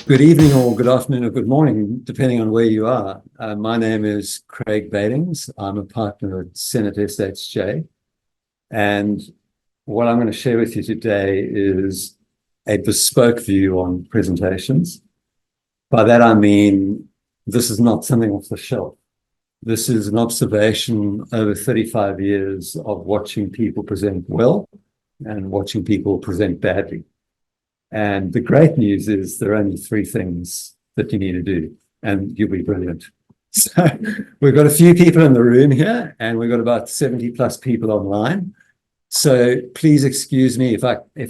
Good evening or good afternoon or good morning, depending on where you are. My name is Craig Badings. I'm a partner at SenateSHJ. And what I'm going to share with you today is a bespoke view on presentations. By that, I mean, this is not something off the shelf. This is an observation over 35 years of watching people present well and watching people present badly. And the great news is there are only three things that you need to do, and you'll be brilliant. So we've got a few people in the room here, and we've got about 70 plus people online. So please excuse me if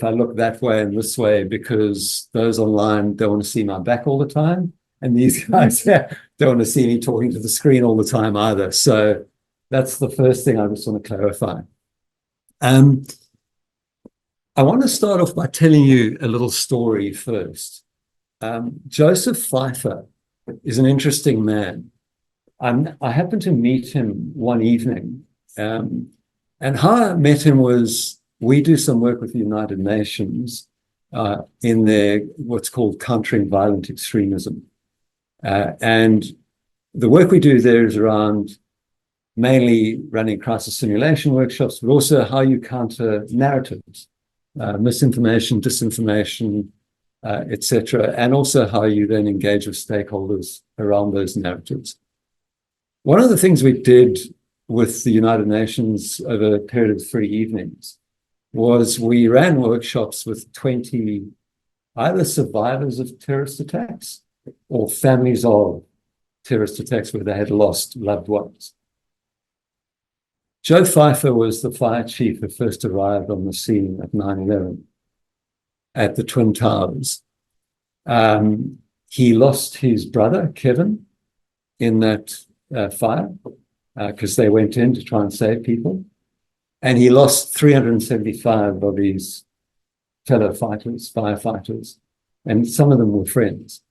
I look that way and this way, because those online don't want to see my back all the time, and these guys here don't want to see me talking to the screen all the time either. So that's the first thing I just want to clarify. I want to start off by telling you a little story first. Joseph Pfeiffer is an interesting man. I happened to meet him one evening, and how I met him was we do some work with the United Nations in their what's called countering violent extremism. And the work we do there is around mainly running crisis simulation workshops, but also how you counter narratives. Misinformation, disinformation, etc., and also how you then engage with stakeholders around those narratives. One of the things we did with the United Nations over a period of 3 evenings was we ran workshops with 20 either survivors of terrorist attacks or families of terrorist attacks where they had lost loved ones. Joe Pfeiffer was the fire chief who first arrived on the scene at 9/11 at the Twin Towers. He lost his brother, Kevin, in that fire because they went in to try and save people. And he lost 375 of his fellow firefighters, and some of them were friends.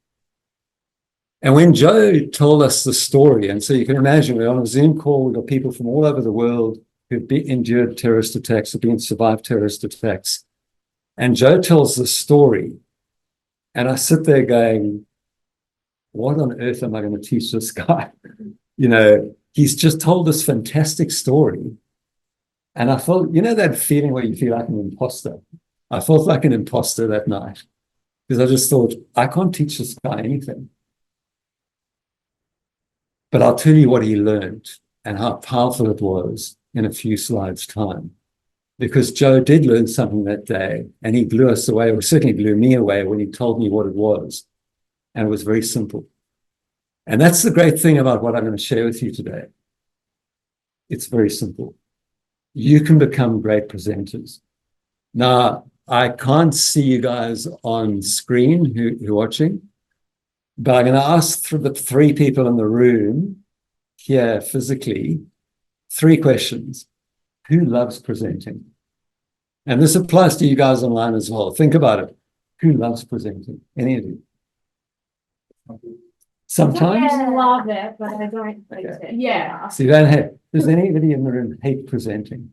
And when Joe told us the story, and so you can imagine we're on a Zoom call, we've got people from all over the world who've endured terrorist attacks, have survived terrorist attacks. And Joe tells the story, and I sit there going, what on earth am I going to teach this guy? You know, he's just told this fantastic story. And I felt, you know, that feeling where you feel like an imposter. I felt like an imposter that night because I just thought, I can't teach this guy anything. But I'll tell you what he learned and how powerful it was in a few slides' time. Because Joe did learn something that day, and he blew us away, or certainly blew me away when he told me what it was. And it was very simple. And that's the great thing about what I'm going to share with you today. It's very simple. You can become great presenters. Now, I can't see you guys on screen who are watching, but I'm going to ask the 3 people in the room here physically 3 questions. Who loves presenting? And this applies to you guys online as well. Think about it. Who loves presenting? Any of you? Sometimes? I love it, but I don't hate it. Yeah. So you don't hate. Does anybody in the room hate presenting?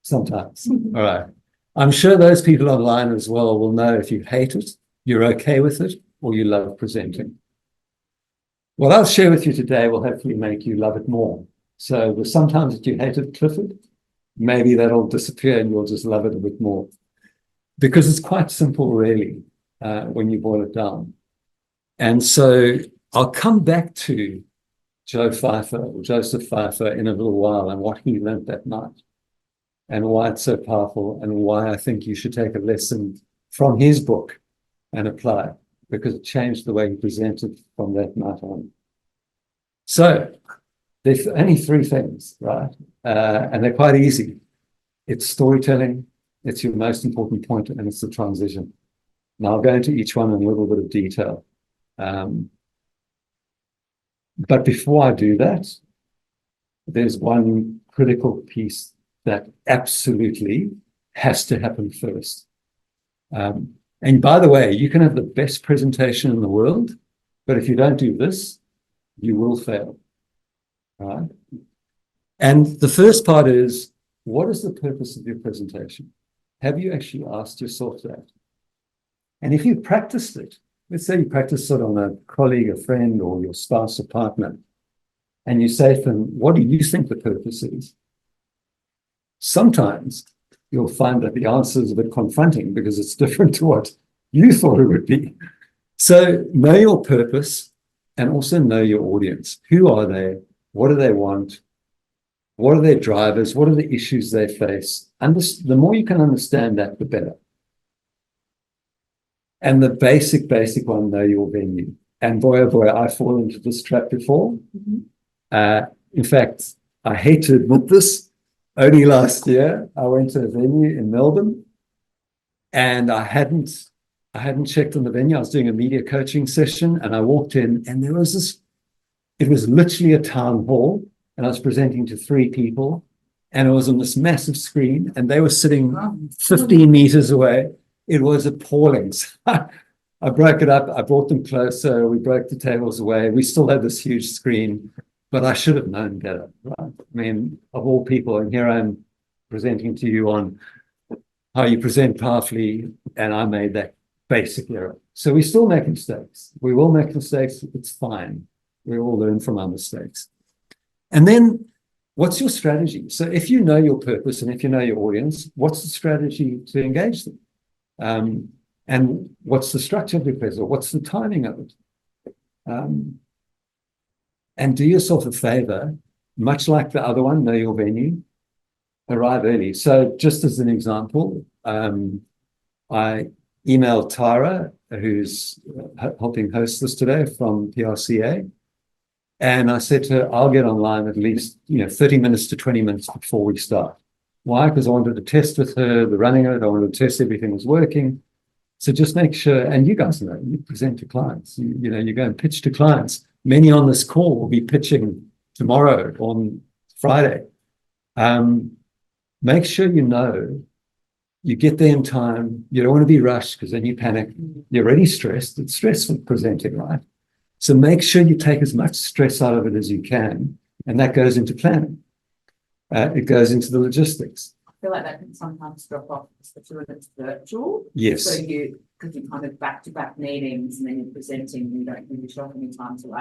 Sometimes. All right. I'm sure those people online as well will know if you hate it, you're okay with it, or you love presenting. What I'll share with you today will hopefully make you love it more. So there's sometimes that you hate it, Clifford, maybe that'll disappear and you'll just love it a bit more. Because it's quite simple, really, when you boil it down. And so I'll come back to Joe Pfeiffer, or Joseph Pfeiffer, in a little while and what he learned that night and why it's so powerful and why I think you should take a lesson from his book and apply it, because it changed the way he presented from that night on. So there's only 3 things, right? And they're quite easy. It's storytelling, it's your most important point, and it's the transition. Now I'll go into each one in a little bit of detail. But before I do that, there's one critical piece that absolutely has to happen first. And by the way, you can have the best presentation in the world, but if you don't do this, you will fail. Right? And the first part is, what is the purpose of your presentation? Have you actually asked yourself that? And if you practiced it, let's say you practice it on a colleague, a friend, or your spouse or partner, and you say to them, what do you think the purpose is? Sometimes you'll find that the answer is a bit confronting because it's different to what you thought it would be. So know your purpose and also know your audience. Who are they? What do they want? What are their drivers? What are the issues they face? The more you can understand that, the better. And the basic one, know your venue. And boy, oh boy, I fall into this trap before. In fact, I hate to admit this. Only last year, I went to a venue in Melbourne, and I hadn't checked on the venue. I was doing a media coaching session, and I walked in, and there was this. It was literally a town hall, and I was presenting to 3 people, and it was on this massive screen, and they were sitting 15 meters away. It was appalling. I broke it up. I brought them closer. We broke the tables away. We still had this huge screen, but I should have known better, right? I mean, of all people, and here I'm presenting to you on how you present powerfully, and I made that basic error. So we still make mistakes. We will make mistakes. It's fine. We all learn from our mistakes. And then what's your strategy? So if you know your purpose and if you know your audience, what's the strategy to engage them? And what's the structure of your presence? What's the timing of it? And do yourself a favor, much like the other one, know your venue, arrive early. So just as an example, I emailed Tara, who's helping host this today from PRCA. And I said to her, I'll get online at least 30 minutes to 20 minutes before we start. Why? Because I wanted to test with her the running of it. I wanted to test everything was working. So just make sure, and you guys know, you present to clients. You go and pitch to clients. Many on this call will be pitching tomorrow on Friday. Make sure you get there in time. You don't want to be rushed because then you panic. You're already stressed. It's stressful presenting, right? So make sure you take as much stress out of it as you can. And that goes into planning. It goes into the logistics. I feel like that can sometimes drop off, especially when it's virtual. Yes. So because you kind of back-to-back meetings and then you're presenting, you don't really show any time to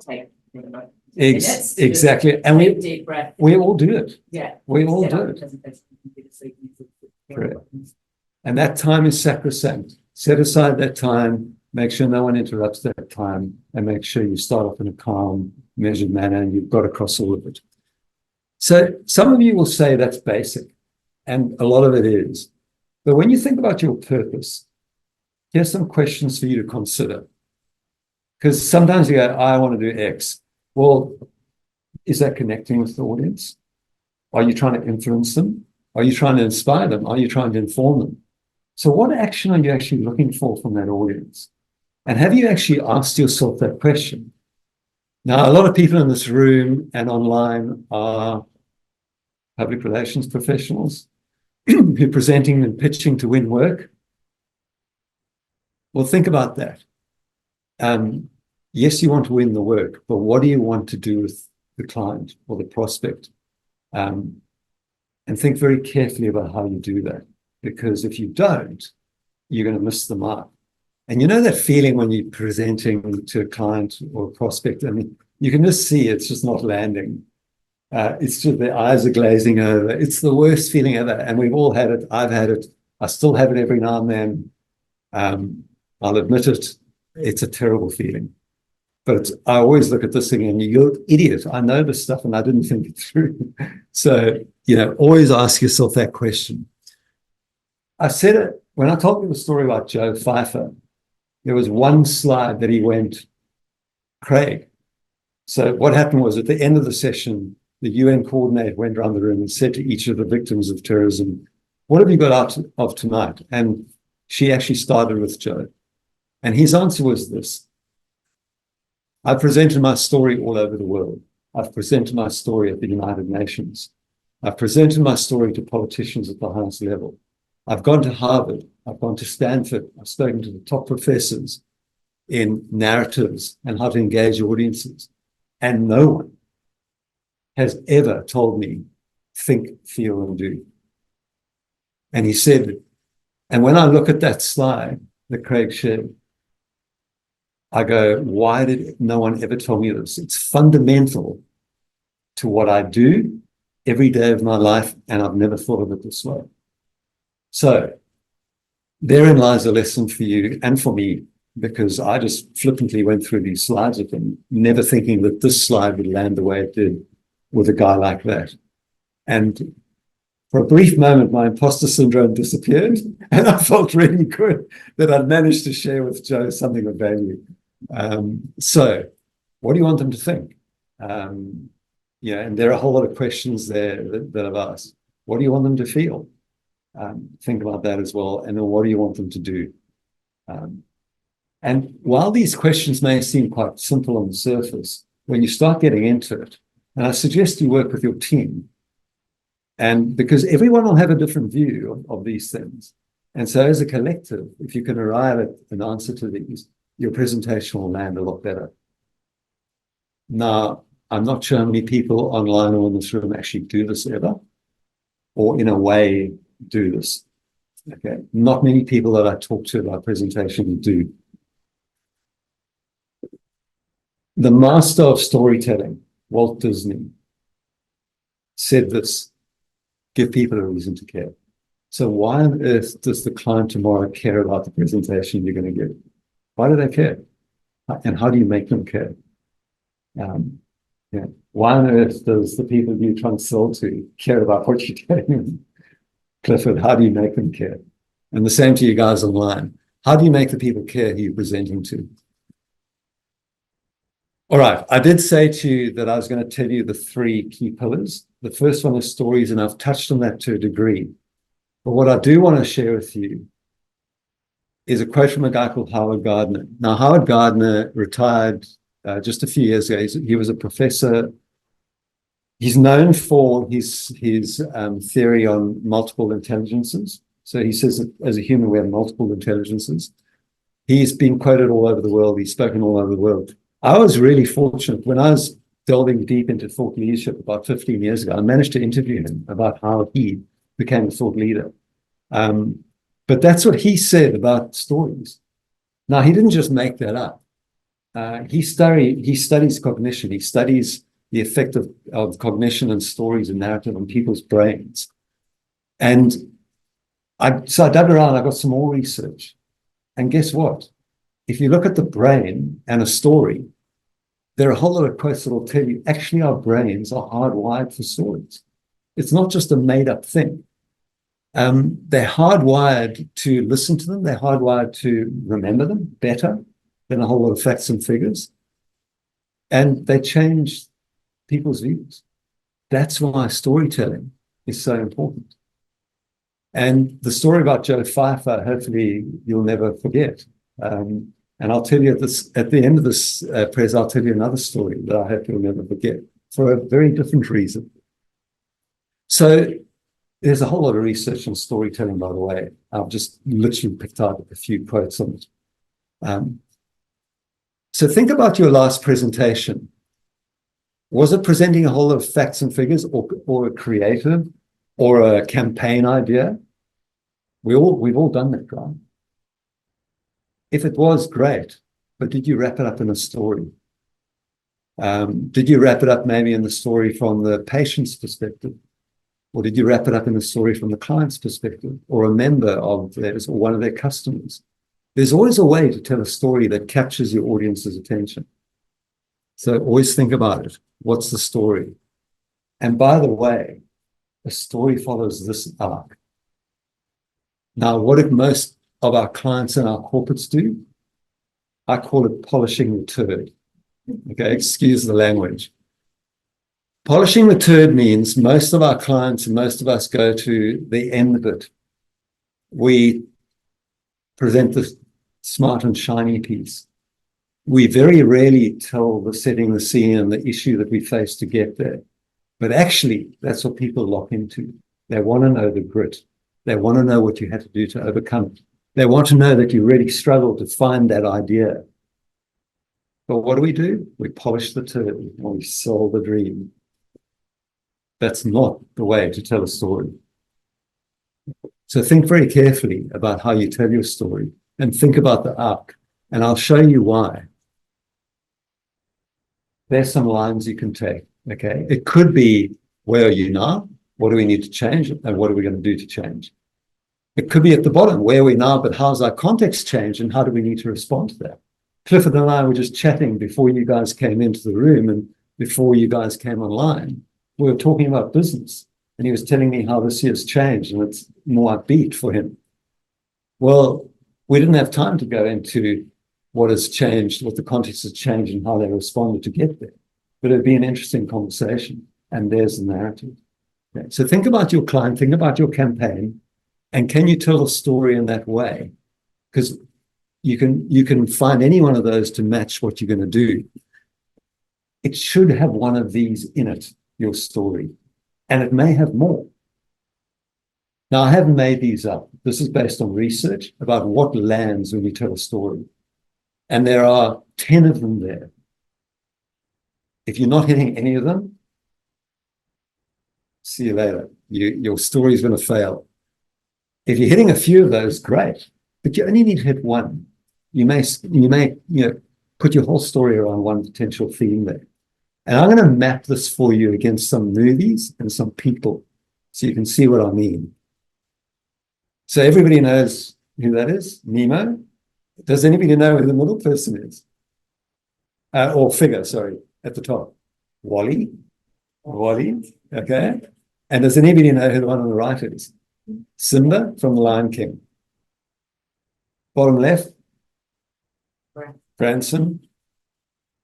take minutes. Exactly. And take a deep breath. We all do it. Yeah. We all do it. Correct. And that time is sacrosanct. Set aside that time. Make sure no one interrupts that time, and make sure you start off in a calm, measured manner, and you've got across all of it. So some of you will say that's basic, and a lot of it is. But when you think about your purpose, here's some questions for you to consider. Because sometimes you go, I want to do X. Well, is that connecting with the audience? Are you trying to influence them? Are you trying to inspire them? Are you trying to inform them? So what action are you actually looking for from that audience? And have you actually asked yourself that question? Now, a lot of people in this room and online are public relations professionals who are presenting and pitching to win work. Well, think about that. Yes, you want to win the work, but what do you want to do with the client or the prospect? And think very carefully about how you do that, because if you don't, you're going to miss the mark. And you know that feeling when you're presenting to a client or a prospect, I mean, you can just see it's just not landing. It's just their eyes are glazing over. It's the worst feeling ever. And we've all had it. I've had it. I still have it every now and then. I'll admit it. It's a terrible feeling. But I always look at this thing and you're an idiot. I know this stuff and I didn't think it through. So, always ask yourself that question. I said it when I told you the story about Joe Pfeiffer. There was one slide that he went, Craig. So what happened was at the end of the session, the UN coordinator went around the room and said to each of the victims of terrorism, what have you got out of tonight? And she actually started with Joe. And his answer was this. I've presented my story all over the world. I've presented my story at the United Nations. I've presented my story to politicians at the highest level. I've gone to Harvard. I've gone to Stanford. I've spoken to the top professors in narratives and how to engage audiences. And no one has ever told me, think, feel, and do. And he said, and when I look at that slide that Craig shared, I go, why did no one ever tell me this? It's fundamental to what I do every day of my life, and I've never thought of it this way. So therein lies a lesson for you and for me, because I just flippantly went through these slides with them, never thinking that this slide would land the way it did with a guy like that. And for a brief moment, my imposter syndrome disappeared, and I felt really good that I'd managed to share with Joe something of value. So what do you want them to think? Yeah, and there are a whole lot of questions there that I've asked. What do you want them to feel? Think about that as well. And then what do you want them to do? And while these questions may seem quite simple on the surface, when you start getting into it, and I suggest you work with your team, and because everyone will have a different view of these things. And so as a collective, if you can arrive at an answer to these, your presentation will land a lot better. Now, I'm not sure how many people online or in this room actually do this ever, or in a way do this. Okay, not many people that I talk to about presentation do. The master of storytelling, Walt Disney, said this: give people a reason to care. So why on earth does the client tomorrow care about the presentation you're going to give? Why do they care? And how do you make them care? Yeah. Why on earth does the people you're trying to sell to care about what you're telling them? Clifford, how do you make them care? And the same to you guys online. How do you make the people care who you're presenting to? All right, I did say to you that I was going to tell you the 3 key pillars. The first one is stories, and I've touched on that to a degree. But what I do want to share with you is a quote from a guy called Howard Gardner. Now, Howard Gardner retired just a few years ago. He was a professor. He's known for his theory on multiple intelligences. So he says that as a human, we have multiple intelligences. He's been quoted all over the world. He's spoken all over the world. I was really fortunate when I was delving deep into thought leadership about 15 years ago. I managed to interview him about how he became a thought leader. But that's what he said about stories. Now, he didn't just make that up. He studies cognition. He studies the effect of cognition and stories and narrative on people's brains. And so I dug around, I got some more research. And guess what? If you look at the brain and a story, there are a whole lot of quotes that will tell you actually our brains are hardwired for stories. It's not just a made-up thing. They're hardwired to listen to them. They're hardwired to remember them better than a whole lot of facts and figures. And they change people's views. That's why storytelling is so important. And the story about Joe Pfeiffer, hopefully you'll never forget. And I'll tell you at the end of this press, I'll tell you another story that I hope you'll never forget for a very different reason. So there's a whole lot of research on storytelling, by the way. I've just literally picked out a few quotes on it. So think about your last presentation. Was it presenting a whole lot of facts and figures, or a creative, or a campaign idea? We've all done that, right? If it was, great, but did you wrap it up in a story? Did you wrap it up maybe in the story from the patient's perspective? Or did you wrap it up in the story from the client's perspective, or a member of theirs, or one of their customers? There's always a way to tell a story that captures your audience's attention. So always think about it. What's the story? And by the way, a story follows this arc. Now, what did most of our clients and our corporates do? I call it polishing the turd. Okay, excuse the language. Polishing the turd means most of our clients and most of us go to the end bit. We present the smart and shiny piece. We very rarely tell the setting the scene and the issue that we face to get there. But actually, that's what people lock into. They want to know the grit. They want to know what you had to do to overcome it. They want to know that you really struggled to find that idea. But what do? We polish the turd and we sell the dream. That's not the way to tell a story. So think very carefully about how you tell your story and think about the arc. And I'll show you why. there's some lines you can take, okay? It could be, where are you now? What do we need to change? And what are we going to do to change? It could be at the bottom, where are we now, but how's our context changed and how do we need to respond to that? Clifford and I were just chatting before you guys came into the room and before you guys came online. We were talking about business and he was telling me how this year's changed and it's more upbeat for him. Well, we didn't have time to go into what has changed, what the context has changed and how they responded to get there. But it'd be an interesting conversation and there's the narrative. Okay. So think about your client, think about your campaign, and can you tell a story in that way? Because you can find any one of those to match what you're going to do. It should have one of these in it, your story, and it may have more. Now, I haven't made these up. This is based on research about what lands when you tell a story. And there are 10 of them there. If you're not hitting any of them, see you later. Your story is going to fail. If you're hitting a few of those, great. But you only need to hit one. You may put your whole story around one potential theme there. And I'm going to map this for you against some movies and some people so you can see what I mean. So everybody knows who that is, Nemo. Does anybody know who the middle person is? Or figure, sorry, at the top. Wally, okay. And does anybody know who the one on the right is? Simba from The Lion King. Bottom left, Branson,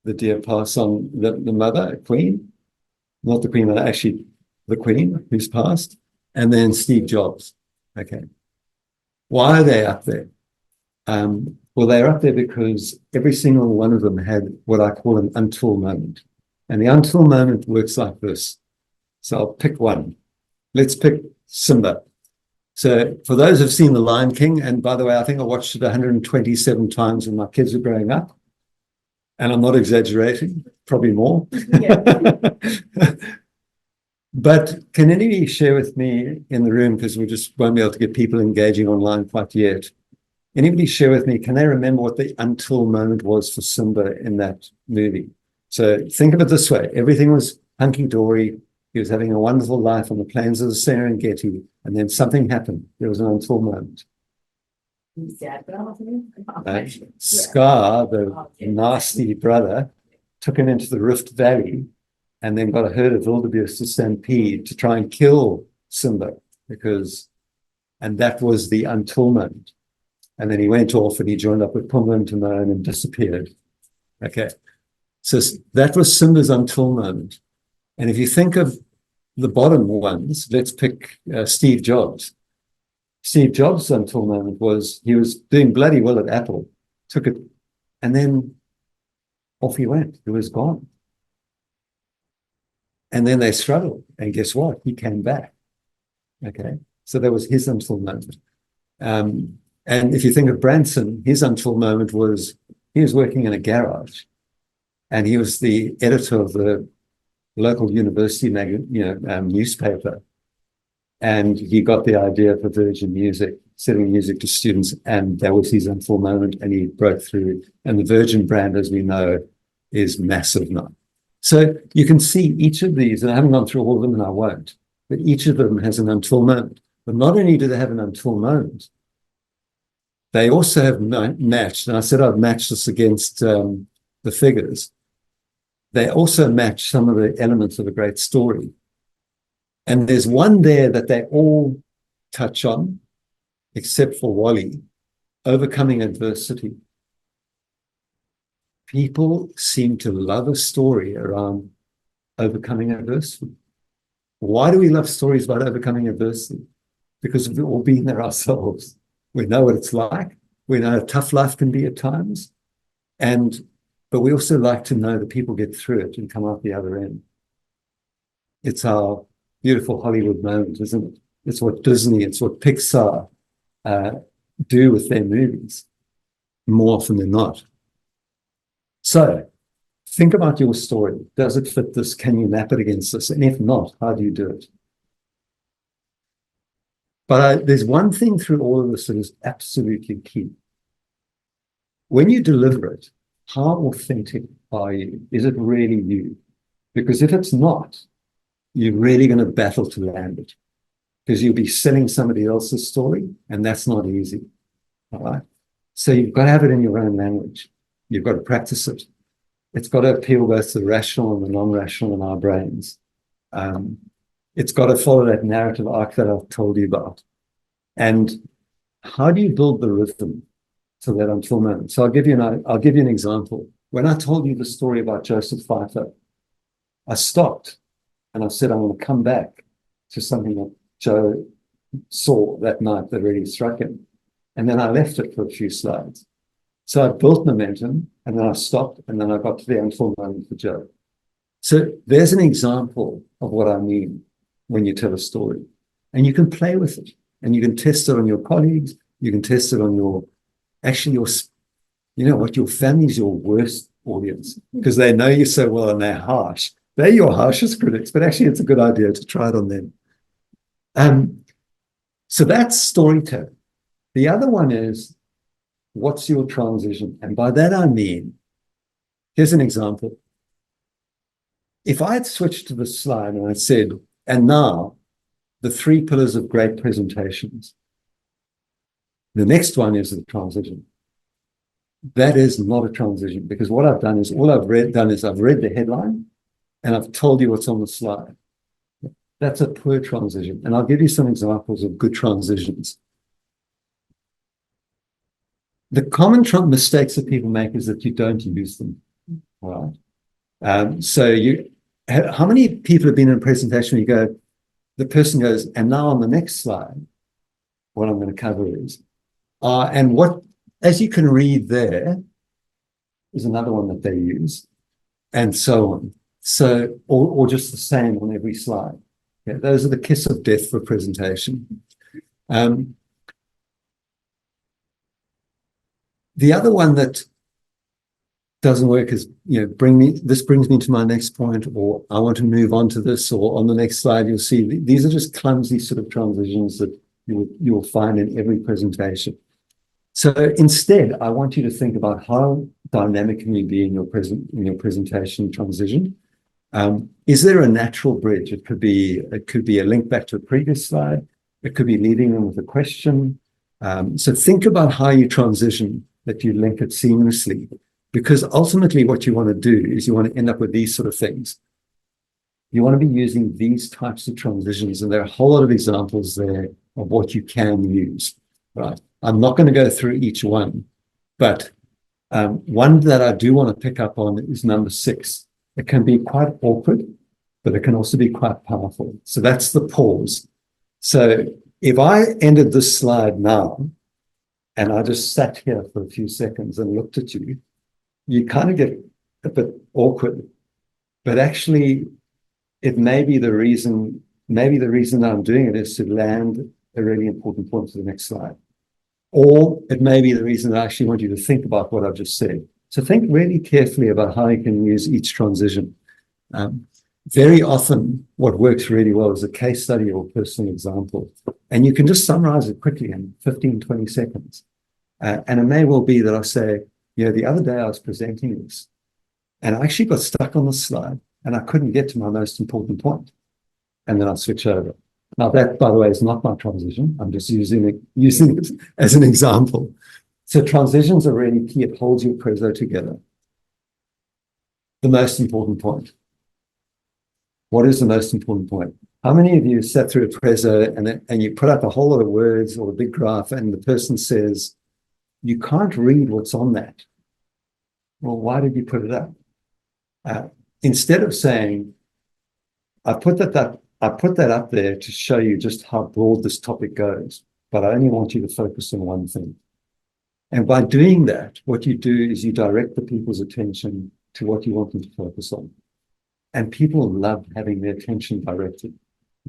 the dear pass on the mother, Queen, not the Queen, but actually the Queen who's passed, and then Steve Jobs. Okay. Why are they up there? Well, they're up there because every single one of them had what I call an until moment. And the until moment works like this. So I'll pick one. Let's pick Simba. So for those who've seen The Lion King, and by the way, I think I watched it 127 times when my kids were growing up, and I'm not exaggerating, probably more. But can anybody share with me in the room, because we just won't be able to get people engaging online quite yet. Anybody share with me, can they remember what the until moment was for Simba in that movie? So think of it this way. Everything was hunky-dory. He was having a wonderful life on the plains of the Serengeti, and then something happened. There was an until moment. Scar, the nasty brother, took him into the Rift Valley and then got a herd of wildebeest to stampede to try and kill Simba and that was the until moment. And then he went off and he joined up with Pumbaa and Timon and disappeared. Okay. So that was Simba's until moment. And if you think of the bottom ones, let's pick Steve Jobs. Steve Jobs' until moment was he was doing bloody well at Apple, took it, and then off he went. He was gone. And then they struggled. And guess what? He came back. Okay. So that was his until moment. And if you think of Branson, his until moment was he was working in a garage and he was the editor of the local university newspaper. And he got the idea for Virgin Music, selling music to students, and that was his until moment, and he broke through. And the Virgin brand, as we know, is massive now. So you can see each of these, and I haven't gone through all of them, and I won't, but each of them has an until moment. But not only do they have an until moment, they also have matched, and I said I'd match this against the figures. They also match some of the elements of a great story. And there's one there that they all touch on, except for Wally, overcoming adversity. People seem to love a story around overcoming adversity. Why do we love stories about overcoming adversity? Because we've all been there ourselves. We know what it's like. We know how tough life can be at times. But we also like to know that people get through it and come out the other end. It's our beautiful Hollywood moment, isn't it? It's what Disney, it's what Pixar do with their movies, more often than not. So think about your story. Does it fit this? Can you map it against this? And if not, how do you do it? But there's one thing through all of this that is absolutely key. When you deliver it, how authentic are you? Is it really you? Because if it's not, you're really going to battle to land it, because you'll be selling somebody else's story, and that's not easy. All right. So you've got to have it in your own language. You've got to practice it. It's got to appeal both to the rational and the non-rational in our brains. It's got to follow that narrative arc that I've told you about. And how do you build the rhythm to that until moment? So I'll give you an example. When I told you the story about Joseph Pfeiffer, I stopped and I said, I'm going to come back to something that Joe saw that night that really struck him. And then I left it for a few slides. So I built momentum, and then I stopped, and then I got to the until moment for Joe. So there's an example of what I mean when you tell a story. And you can play with it, and you can test it on your colleagues. You can test it on your family's your worst audience, because they know you so well and they're harsh. They're your harshest critics, but actually it's a good idea to try it on them. So that's storytelling. The other one is, what's your transition? And by that I mean, here's an example. If I had switched to the slide and I said, and now the 3 pillars of great presentations, the next one is the transition. That is not a transition, because what I've done is, I've read the headline and I've told you what's on the slide. That's a poor transition. And I'll give you some examples of good transitions. The common mistakes that people make is that you don't use them. All right. How many people have been in a presentation where you go, the person goes, and now on the next slide, what I'm going to cover is, and what, as you can read there, is another one that they use, and so on. So, or just the same on every slide. Okay, those are the kiss of death for presentation. The other one that doesn't work is, this brings me to my next point, or I want to move on to this, or on the next slide, you'll see these are just clumsy sort of transitions that you'll find in every presentation. So instead, I want you to think about how dynamic can you be in your presentation transition. Is there a natural bridge? It could be a link back to a previous slide. It could be leading them with a question. So think about how you transition, that you link it seamlessly, because ultimately what you want to do is you want to end up with these sort of things. You want to be using these types of transitions, and there are a whole lot of examples there of what you can use, right? I'm not going to go through each one, but one that I do want to pick up on is number 6. It can be quite awkward, but it can also be quite powerful. So that's the pause. So if I ended this slide now, and I just sat here for a few seconds and looked at you, you kind of get a bit awkward. But actually, it may be the reason that I'm doing it is to land a really important point to the next slide. Or it may be the reason that I actually want you to think about what I've just said. So think really carefully about how you can use each transition. Very often, what works really well is a case study or personal example. And you can just summarize it quickly in 15, 20 seconds. And it may well be that I say, the other day I was presenting this, and I actually got stuck on the slide, and I couldn't get to my most important point. And then I'll switch over. Now, that, by the way, is not my transition. I'm just using it as an example. So transitions are really key. It holds your preso together. The most important point. What is the most important point? How many of you sat through a preso and you put up a whole lot of words or a big graph, and the person says, you can't read what's on that? Well, why did you put it up? Instead of saying, I put that up there to show you just how broad this topic goes, but I only want you to focus on one thing. And by doing that, what you do is you direct the people's attention to what you want them to focus on. And people love having their attention directed,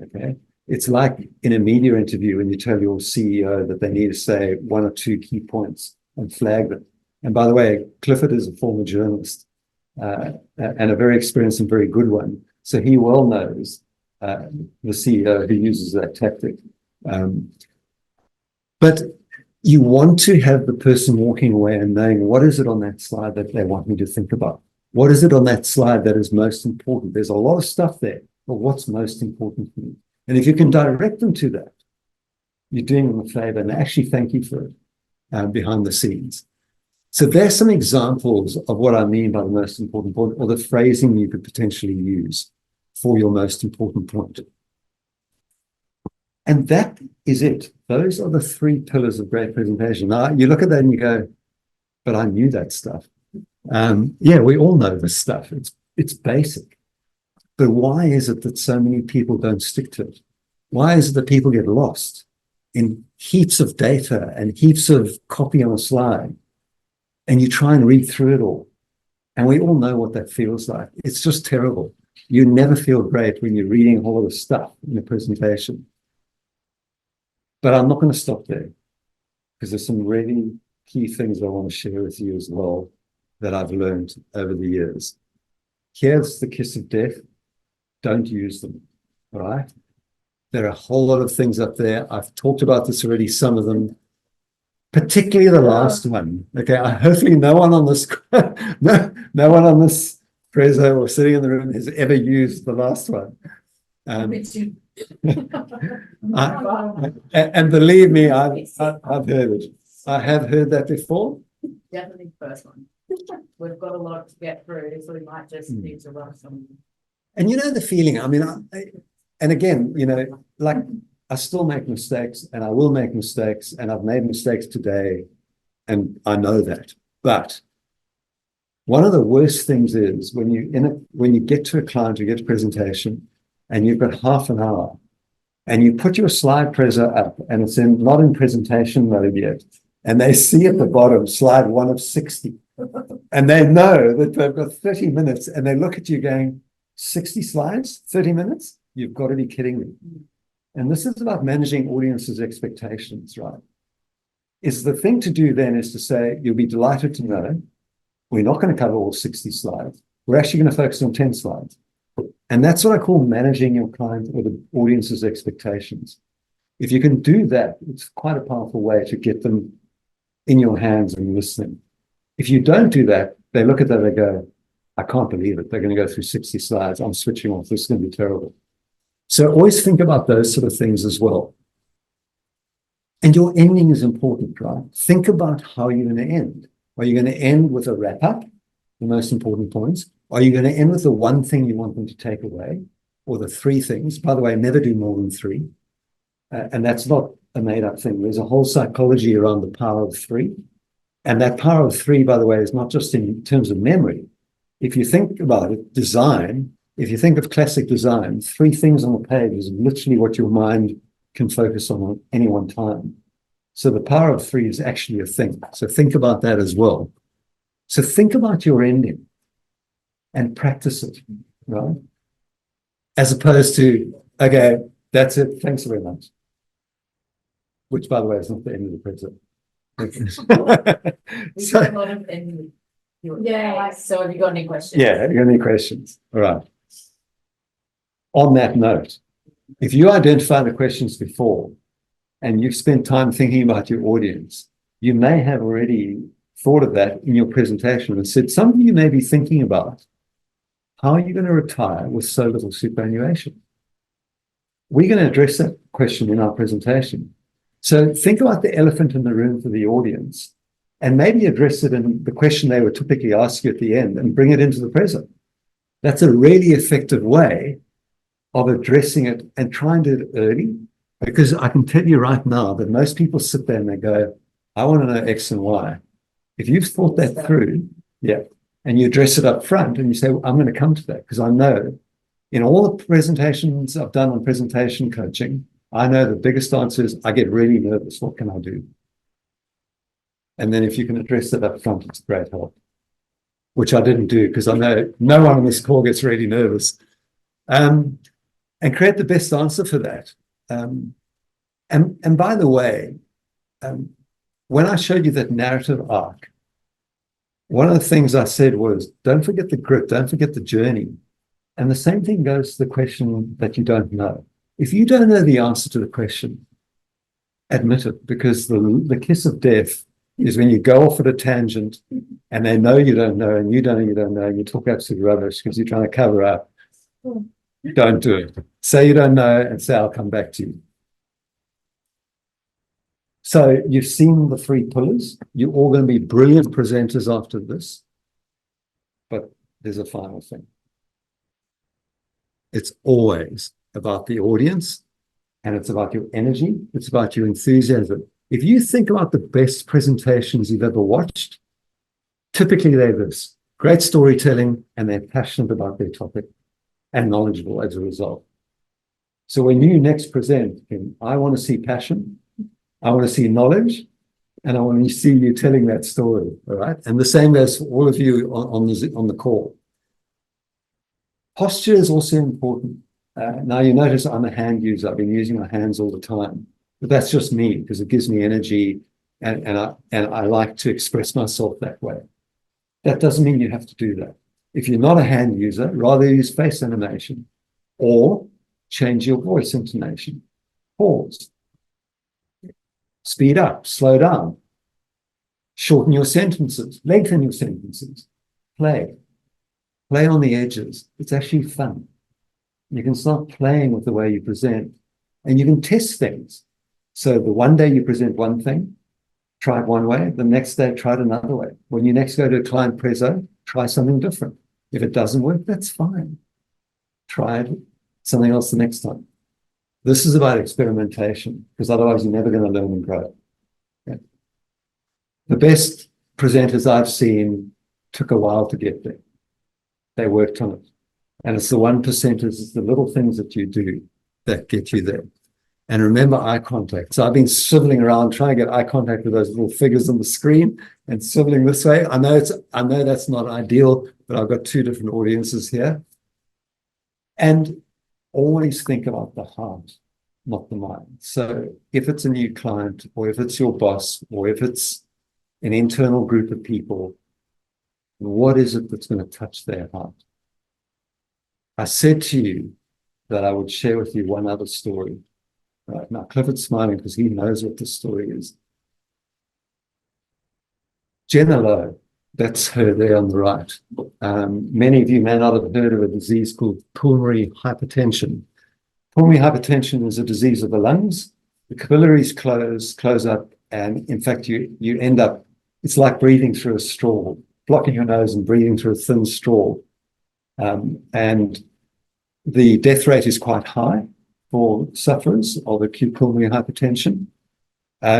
okay? It's like in a media interview when you tell your CEO that they need to say 1 or 2 key points and flag them. And by the way, Clifford is a former journalist and a very experienced and very good one. So he well knows the CEO who uses that tactic. But you want to have the person walking away and knowing what is it on that slide that they want me to think about? What is it on that slide that is most important? There's a lot of stuff there, but what's most important for me? And if you can direct them to that, you're doing them a favor and they actually thank you for it behind the scenes. So there's some examples of what I mean by the most important point, or the phrasing you could potentially use for your most important point. And that is it. Those are the 3 pillars of great presentation. Now, you look at that and you go, but I knew that stuff. Yeah, we all know this stuff. It's basic. But why is it that so many people don't stick to it? Why is it that people get lost in heaps of data and heaps of copy on a slide, and you try and read through it all? And we all know what that feels like. It's just terrible. You never feel great when you're reading all of the stuff in a presentation. But I'm not going to stop there, because there's some really key things I want to share with you as well that I've learned over the years. Here's the kiss of death. Don't use them, all right? There are a whole lot of things up there. I've talked about this already, some of them, particularly the last one. Okay, hopefully no one on this, no one on this preso or sitting in the room has ever used the last one. And believe me, I've heard it. I have heard that before. Definitely the first one. We've got a lot to get through, so we might just need to run some. And you know the feeling, I mean, and again, you know, like, I still make mistakes and I will make mistakes, and I've made mistakes today, and I know that. But one of the worst things is when you get to a client, you get a presentation, and you've got half an hour, and you put your slide preso up, and it's not in presentation mode yet, and they see at the bottom slide 1 of 60, and they know that they've got 30 minutes, and they look at you going, 60 slides, 30 minutes? You've got to be kidding me. And this is about managing audiences' expectations, right? Is the thing to do then is to say, you'll be delighted to know we're not going to cover all 60 slides. We're actually going to focus on 10 slides. And that's what I call managing your client or the audience's expectations. If you can do that, it's quite a powerful way to get them in your hands and listening. If you don't do that, they look at that and they go, I can't believe it. They're going to go through 60 slides. I'm switching off. This is going to be terrible. So always think about those sort of things as well. And your ending is important, right? Think about how you're going to end. Are you going to end with a wrap up, the most important points? Are you going to end with the one thing you want them to take away, or the 3 things? By the way, never do more than 3. And that's not a made up thing. There's a whole psychology around the power of 3. And that power of 3, by the way, is not just in terms of memory. If you think about it, design, if you think of classic design, 3 things on the page is literally what your mind can focus on at any one time. So the power of 3 is actually a thing. So think about that as well. So think about your ending and practice it, right? As opposed to, okay, that's it. Thanks very much. Which, by the way, is not the end of the present. We do a lot of things. Yeah. So have you got any questions? Yeah, have you got any questions? All right. On that note, if you identify the questions before and you've spent time thinking about your audience, you may have already thought of that in your presentation and said, some of you may be thinking about, how are you going to retire with so little superannuation? We're going to address that question in our presentation. So think about the elephant in the room for the audience, and maybe address it in the question they would typically ask you at the end and bring it into the present. That's a really effective way of addressing it, and try and do it early, because I can tell you right now that most people sit there and they go, I want to know X and Y. If you've thought that through, yeah, and you address it up front and you say, well, I'm going to come to that, because I know in all the presentations I've done on presentation coaching, I know the biggest answer is I get really nervous. What can I do? And then if you can address that up front, it's a great help, which I didn't do because I know no one on this call gets really nervous. And create the best answer for that. And by the way, when I showed you that narrative arc, one of the things I said was, don't forget the grit, don't forget the journey. And the same thing goes to the question that you don't know. If you don't know the answer to the question, admit it, because the kiss of death is when you go off at a tangent and they know you don't know and you don't know and you talk absolute rubbish because you're trying to cover up. Don't do it. Say you don't know and say, I'll come back to you. So you've seen the three pillars. You're all going to be brilliant presenters after this. But there's a final thing. It's always about the audience, and it's about your energy. It's about your enthusiasm. If you think about the best presentations you've ever watched, typically they're this: great storytelling, and they're passionate about their topic and knowledgeable as a result. So when you next present, I want to see passion, I want to see knowledge, and I want to see you telling that story, all right? And the same goes for all of you on the call. Posture is also important. Now, you notice I'm a hand user. I've been using my hands all the time. But that's just me, because it gives me energy, and I like to express myself that way. That doesn't mean you have to do that. If you're not a hand user, rather use face animation or change your voice intonation. Pause. Speed up, slow down. Shorten your sentences, lengthen your sentences. Play. Play on the edges. It's actually fun. You can start playing with the way you present, and you can test things. So the one day you present one thing, try it one way. The next day, try it another way. When you next go to a client preso, try something different. If it doesn't work, that's fine. Try it, something else the next time. This is about experimentation, because otherwise you're never going to learn and grow. Okay? The best presenters I've seen took a while to get there. They worked on it. And it's the 1%ers, it's the little things that you do that get you there. And remember eye contact. So I've been swiveling around trying to get eye contact with those little figures on the screen and swiveling this way. I know that's not ideal, but I've got two different audiences here. And always think about the heart, not the mind. So if it's a new client, or if it's your boss, or if it's an internal group of people, what is it that's going to touch their heart? I said to you that I would share with you one other story. Right now, Clifford's smiling because he knows what the story is. Jenna Lowe, that's her there on the right. Many of you may not have heard of a disease called pulmonary hypertension. Pulmonary hypertension is a disease of the lungs. The capillaries close up, and in fact, you end up, it's like breathing through a straw, blocking your nose and breathing through a thin straw. And the death rate is quite high for sufferers of acute pulmonary hypertension.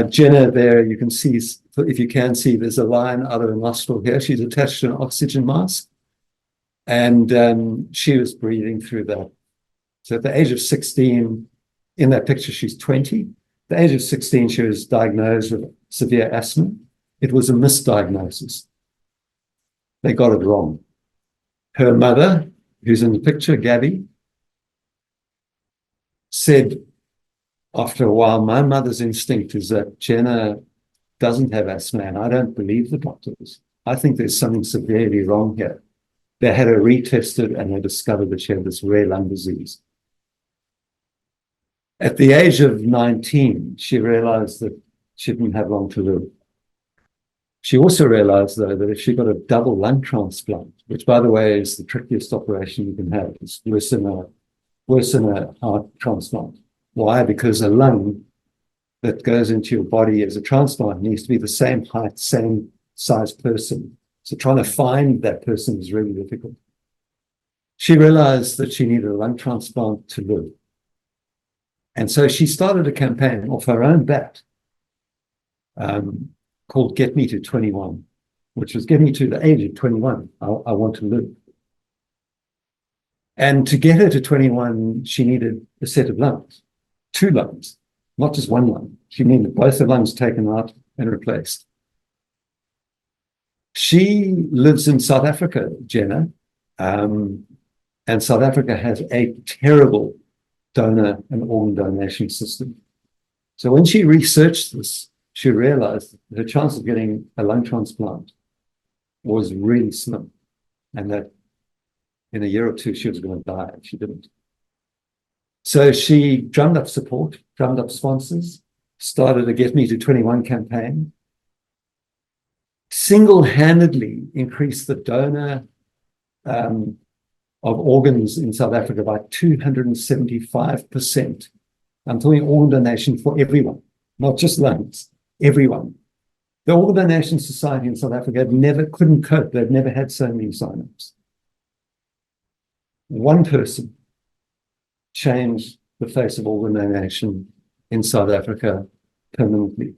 Jenna there, you can see, if you can see, there's a line out of her nostril here. She's attached to an oxygen mask, and she was breathing through that. So at the age of 16, in that picture, she's 20. At the age of 16, she was diagnosed with severe asthma. It was a misdiagnosis. They got it wrong. Her mother, who's in the picture, Gabby, said after a while, my mother's instinct is that Jenna doesn't have asthma, and I don't believe the doctors. I think there's something severely wrong here. They had her retested, and they discovered that she had this rare lung disease. At the age of 19, she realized that she didn't have long to live. She also realized, though, that if she got a double lung transplant, which, by the way, is the trickiest operation you can have, it's worse than a heart transplant. Why? Because a lung that goes into your body as a transplant needs to be the same height, same size person. So trying to find that person is really difficult. She realized that she needed a lung transplant to live. And so she started a campaign off her own bat called Get Me to 21, which was get me to the age of 21. I want to live. And to get her to 21, she needed a set of lungs, 2 lungs, not just 1 lung. She needed both the lungs taken out and replaced. She lives in South Africa, Jenna, and South Africa has a terrible donor and organ donation system. So when she researched this, she realized that her chance of getting a lung transplant was really slim, and that in a year or two, she was going to die if she didn't. So she drummed up support, drummed up sponsors, started a Get Me to 21 campaign, single-handedly increased the donor of organs in South Africa by 275%. I'm talking organ donation for everyone, not just lungs, everyone. The Organ Donation Society in South Africa couldn't cope. They've never had so many sign-ups. One person changed the face of organ donation in South Africa permanently.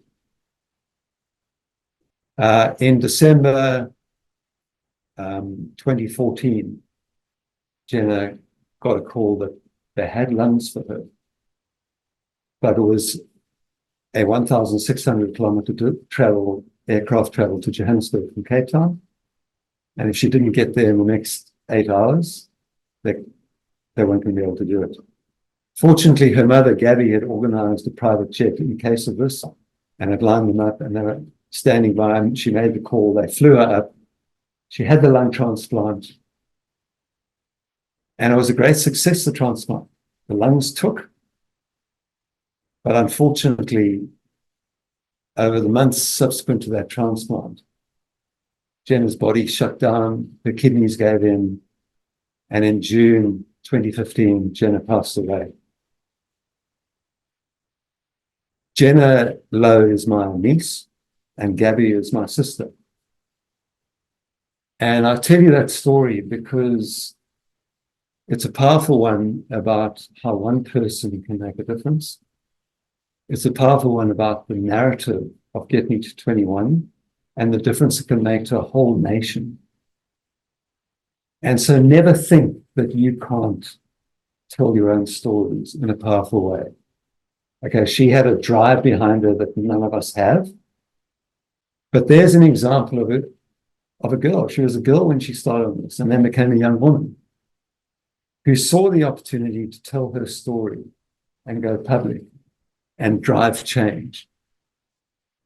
In December 2014, Jenna got a call that they had lungs for her, but it was a 1,600 kilometer aircraft travel to Johannesburg from Cape Town. And if she didn't get there in the next 8 hours, they weren't going to be able to do it. Fortunately, her mother, Gabby, had organized a private jet in case of this and had lined them up, and they were standing by, and she made the call. They flew her up. She had the lung transplant. And it was a great success, the transplant. The lungs took. But unfortunately, over the months subsequent to that transplant, Jenna's body shut down, her kidneys gave in, and in June 2015, Jenna passed away. Jenna Lowe is my niece, and Gabby is my sister. And I tell you that story because it's a powerful one about how one person can make a difference. It's a powerful one about the narrative of Get Me to 21 and the difference it can make to a whole nation. And so never think that you can't tell your own stories in a powerful way. Okay, she had a drive behind her that none of us have. But there's an example of it, of a girl. She was a girl when she started on this and then became a young woman who saw the opportunity to tell her story and go public and drive change.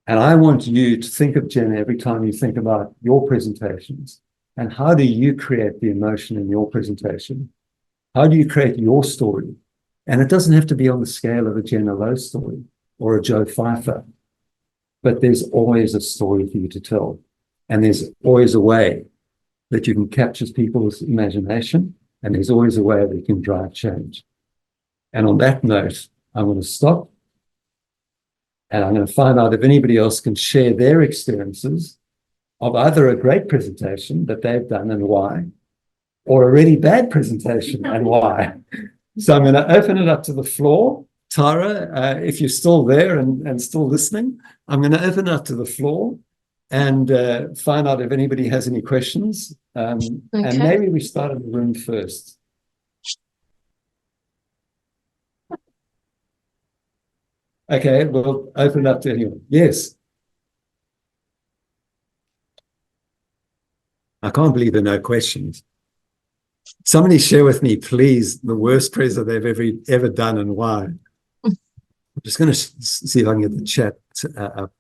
And I want you to think of Jenna every time you think about your presentations. And how do you create the emotion in your presentation? How do you create your story? And it doesn't have to be on the scale of a Jenna Lowe story or a Joe Pfeiffer, but there's always a story for you to tell. And there's always a way that you can capture people's imagination, and there's always a way that you can drive change. And on that note, I'm going to stop, and I'm going to find out if anybody else can share their experiences of either a great presentation that they've done and why, or a really bad presentation and why. So I'm going to open it up to the floor. Tara, if you're still there and still listening, I'm going to open it up to the floor and find out if anybody has any questions. And maybe we start in the room first. Okay, we'll open it up to anyone. Yes. I can't believe there are no questions. Somebody share with me, please, the worst presser they've ever done and why. I'm just going to see if I can get the chat up.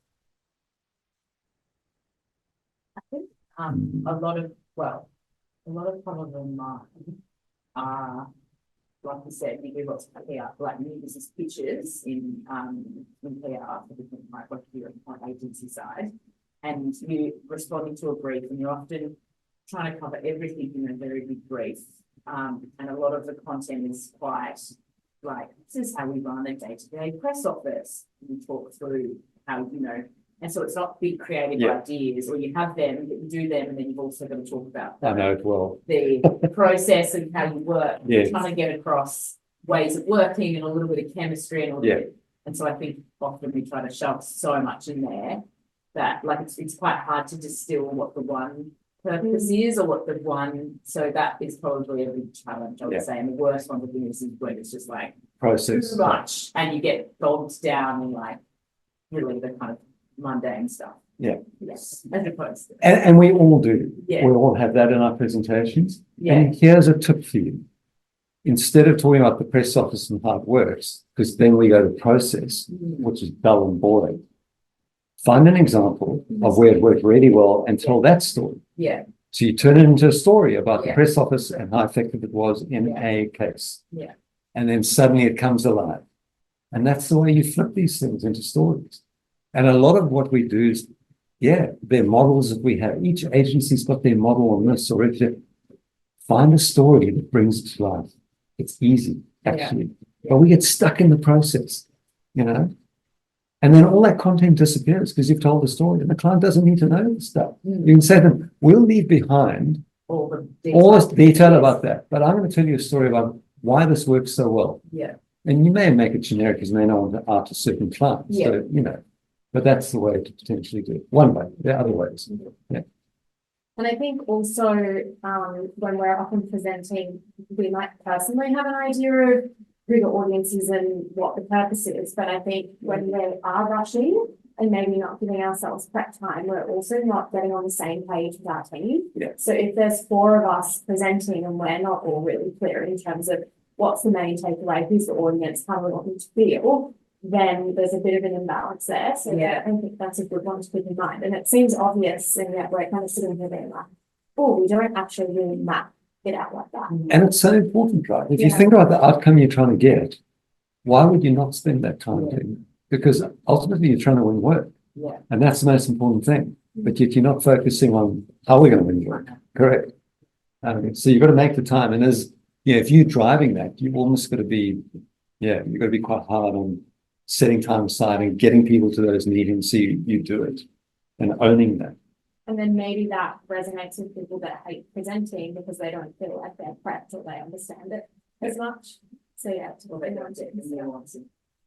I think a lot of probably mine are, like you said, you do lots of PR, like new business pitches in PR for different, like what you're on agency side, and you responding to a brief, and you're often trying to cover everything in a very big brief. And a lot of the content is quite like, this is how we run a day-to-day press office. We talk through how, and so it's not big creative ideas, or you have them, but you do them, and then you've also got to talk about I know it well. the process and how you work. Yes. Trying to get across ways of working and a little bit of chemistry and all that. And so I think often we try to shove so much in there that like it's quite hard to distill what the one purpose is or what the one, so that is probably a big challenge, I would say. And the worst one with this is when it's just like process too much and you get bogged down in like really the kind of mundane stuff. Yes, as opposed to and we all do. We all have that in our presentations. And here's a tip for you. Instead of talking about the press office and how it works, because then we go to process, which is dull and boring. Find an example of where it worked really well and tell that story. So you turn it into a story about the press office and how effective it was in a case. And then suddenly it comes alive. And that's the way you flip these things into stories. And a lot of what we do is, yeah, they're models that we have. Each agency's got their model on this, or if you find a story that brings it to life. It's easy, actually. But we get stuck in the process, you know? And then all that content disappears because you've told the story and the client doesn't need to know this stuff. You can say to them, we'll leave behind All the detail about that, but I'm going to tell you a story about why this works so well. Yeah. And you may make it generic because you may not want to out to certain clients. Yeah. So, you know, but that's the way to potentially do it. One way, there are other ways. Yeah. And I think also, when we're often presenting, we might personally have an idea of who the audience is and what the purpose is. But I think when we are rushing and maybe not giving ourselves prep time, we're also not getting on the same page with our team. Yeah. So if there's 4 of us presenting and we're not all really clear in terms of what's the main takeaway, who's the audience, how we want them to feel, then there's a bit of an imbalance there. So yeah, I think that's a good one to keep in mind. And it seems obvious, and yet we're kind of sitting here being like, oh, we don't actually really map it out like that. And it's so important, right? If you Yeah. think about the outcome you're trying to get, why would you not spend that time doing it? Because ultimately you're trying to win work. Yeah. And that's the most important thing. But yet you're not focusing on how we're going to win work. Correct. So you've got to make the time. And if you're driving that, you've almost got to be, you've got to be quite hard on setting time aside and getting people to those meetings so you do it and owning that. And then maybe that resonates with people that hate presenting because they don't feel like they're prepped or they understand it as much. So yeah, it's Well, what they they don't want do to. the nuance of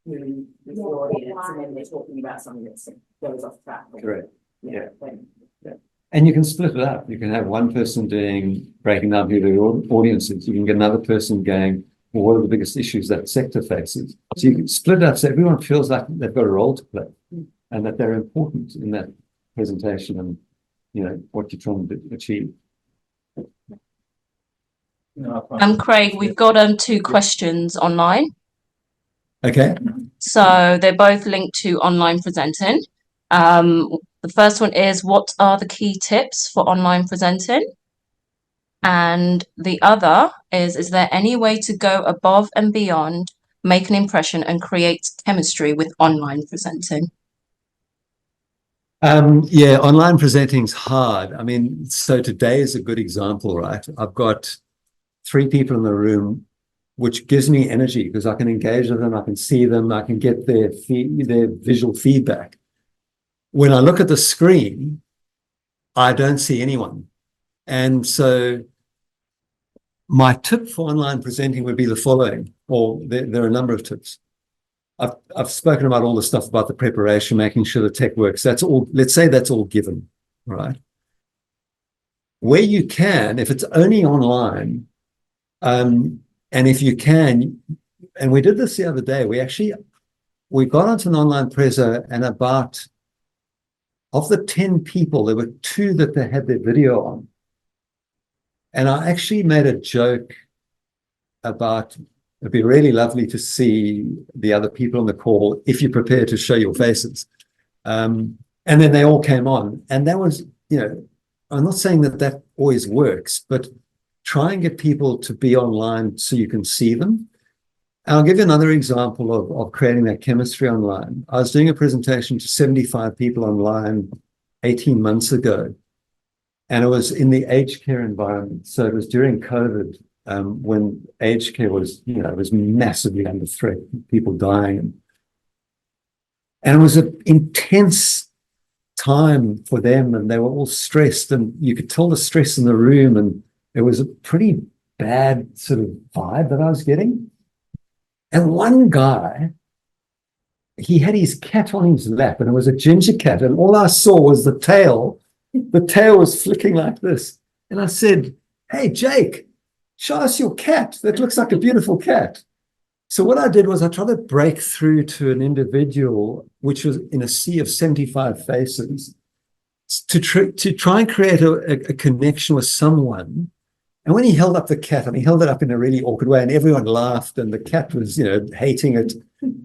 really with the audience, and then they're talking about something that goes off track. Correct. Yeah. And you can split it up. You can have one person breaking down who the audience is. You can get another person going, well, what are the biggest issues that sector faces? So you can split it up so everyone feels like they've got a role to play and that they're important in that presentation and, what you're trying to achieve. Craig, we've got 2 questions online. Okay. So they're both linked to online presenting. The first one is, what are the key tips for online presenting? And the other is there any way to go above and beyond, make an impression and create chemistry with online presenting? Online presenting is hard. I mean, so today is a good example, right? I've got 3 people in the room, which gives me energy because I can engage with them, I can see them, I can get their visual feedback. When I look at the screen, I don't see anyone. And so my tip for online presenting would be the following, or there are a number of tips. I've spoken about all the stuff about the preparation, making sure the tech works. That's all, let's say that's all given, right? Where you can, if it's only online, and if you can, and we did this the other day, we got onto an online presser and about, of the 10 people, there were 2 that they had their video on. And I actually made a joke about, it'd be really lovely to see the other people on the call if you're prepared to show your faces. And then they all came on. And that was, I'm not saying that always works, but try and get people to be online so you can see them. And I'll give you another example of creating that chemistry online. I was doing a presentation to 75 people online 18 months ago. And it was in the aged care environment. So it was during COVID, when aged care was, it was massively under threat, people dying. And it was an intense time for them, and they were all stressed, and you could tell the stress in the room, and it was a pretty bad sort of vibe that I was getting. And one guy, he had his cat on his lap, and it was a ginger cat, and all I saw was the tail. The tail was flicking like this. And I said, hey, Jake, show us your cat. That looks like a beautiful cat. So what I did was I tried to break through to an individual, which was in a sea of 75 faces, to try and create a connection with someone. And when he held up the cat, and he held it up in a really awkward way, and everyone laughed, and the cat was, hating it.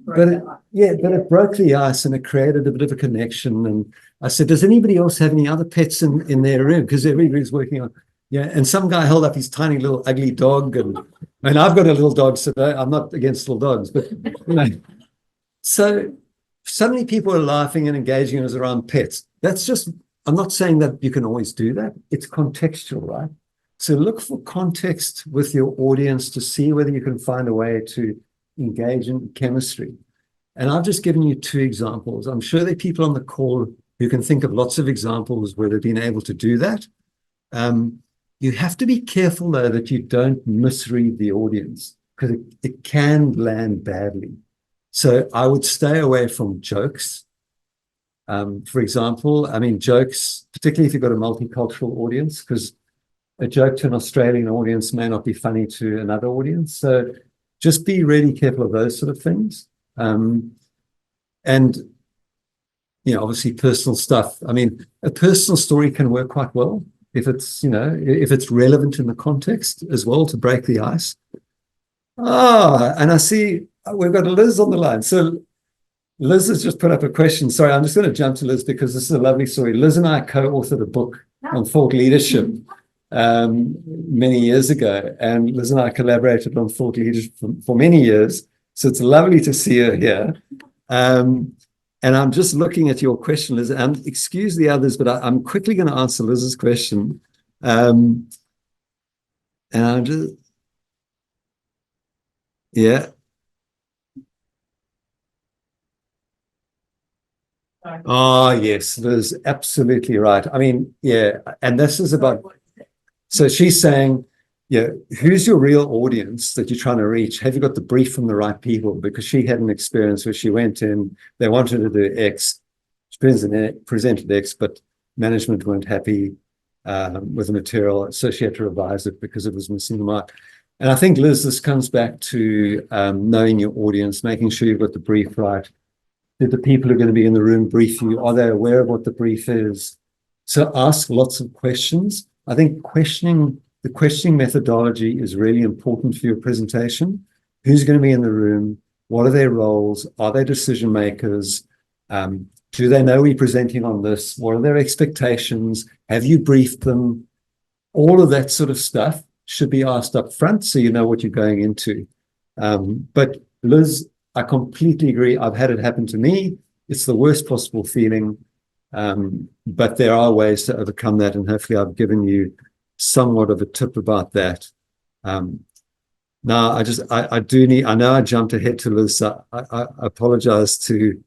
But it broke the ice, and it created a bit of a connection. And I said, does anybody else have any other pets in their room? Because everybody's working on, and some guy held up his tiny little ugly dog. And I've got a little dog, so I'm not against little dogs, but, So suddenly people are laughing and engaging us around pets. That's just, I'm not saying that you can always do that. It's contextual, right? So look for context with your audience to see whether you can find a way to engage in chemistry. And I've just given you 2 examples. I'm sure there are people on the call who can think of lots of examples where they've been able to do that. You have to be careful, though, that you don't misread the audience, because it can land badly. So I would stay away from jokes. For example, I mean, jokes, particularly if you've got a multicultural audience, because a joke to an Australian audience may not be funny to another audience. So just be really careful of those sort of things. And, you know, obviously personal stuff. I mean, a personal story can work quite well if it's, you know, if it's relevant in the context as well to break the ice. And I see we've got Liz on the line. So Liz has just put up a question. Sorry, I'm just going to jump to Liz because this is a lovely story. Liz and I co-authored a book on thought leadership many years ago, and Liz and I collaborated on thought leadership for many years. So it's lovely to see her here. And I'm just looking at your question, Liz. Excuse the others, but I'm quickly going to answer Liz's question. And I'm just, yeah. Oh, yes, Liz, absolutely right. I mean, yeah, and this is about, so she's saying, yeah, who's your real audience that you're trying to reach? Have you got the brief from the right people? Because she had an experience where she went in, they wanted to do X, she presented X, but management weren't happy with the material, so she had to revise it because it was missing the mark. And I think, Liz, this comes back to knowing your audience, making sure you've got the brief right. Did the people who are going to be in the room brief you? Are they aware of what the brief is? So ask lots of questions. I think the questioning methodology is really important for your presentation. Who's going to be in the room? What are their roles? Are they decision makers? Do they know we're presenting on this? What are their expectations? Have you briefed them? All of that sort of stuff should be asked up front so you know what you're going into. But Liz, I completely agree. I've had it happen to me. It's the worst possible feeling. But there are ways to overcome that. And hopefully I've given you somewhat of a tip about that. Now, I do need, I know I jumped ahead to Liz. So I apologize to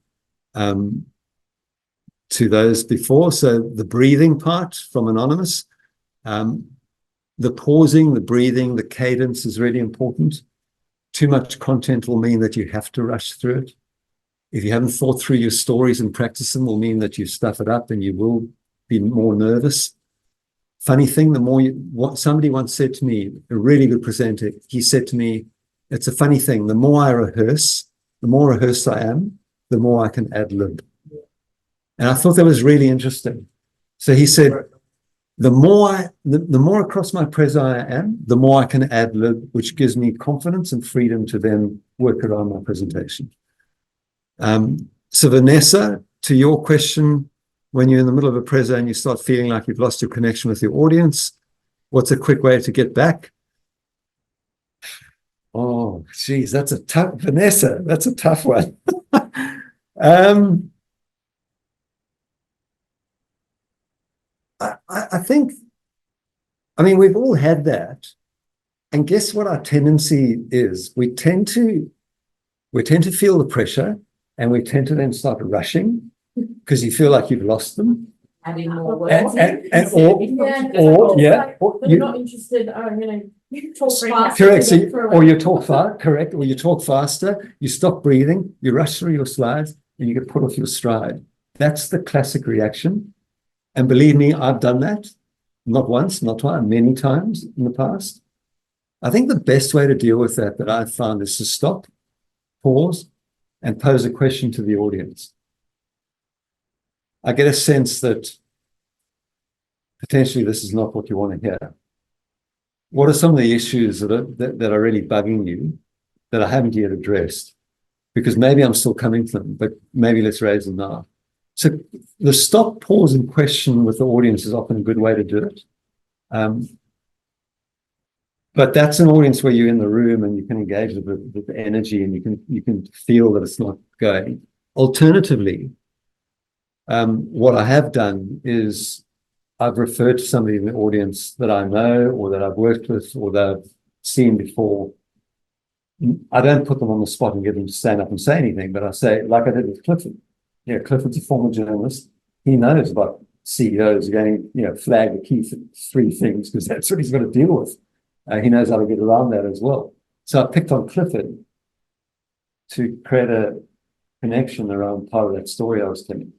those before. So the breathing part from Anonymous, the pausing, the breathing, the cadence is really important. Too much content will mean that you have to rush through it. If you haven't thought through your stories and practice them, will mean that you stuff it up and you will be more nervous. Funny thing, what somebody once said to me, a really good presenter, he said to me, it's a funny thing, the more I rehearse, the more rehearsed I am, the more I can ad lib. And I thought that was really interesting. So he said, the more across my prez I am, the more I can ad lib, which gives me confidence and freedom to then work around my presentation. So Vanessa, to your question, when you're in the middle of a prez and you start feeling like you've lost your connection with your audience, what's a quick way to get back? Oh, geez, that's a tough, Vanessa, that's a tough one. I think, I mean, we've all had that. And guess what our tendency is? We tend to feel the pressure and we tend to then start rushing because you feel like you've lost them. Adding more words. Or You're not interested, I'm going to talk fast. Correct. So or you talk fast, correct, or you talk faster, you stop breathing, you rush through your slides, and you get put off your stride. That's the classic reaction. And believe me, I've done that. Not once, not twice, many times in the past. I think the best way to deal with that I've found is to stop, pause, and pose a question to the audience. I get a sense that potentially this is not what you want to hear. What are some of the issues that are really bugging you that I haven't yet addressed? Because maybe I'm still coming to them, but maybe let's raise them now. So the stop, pause, and question with the audience is often a good way to do it. But that's an audience where you're in the room and you can engage with the energy, and you can feel that it's not going. Alternatively, what I have done is I've referred to somebody in the audience that I know or that I've worked with or that I've seen before. I don't put them on the spot and get them to stand up and say anything, but I say, like I did with Clifford. You know, Clifford's a former journalist. He knows about CEOs going, flag the key three things, because that's what he's got to deal with. He knows how to get around that as well. So I picked on Clifford to create a connection around part of that story I was telling.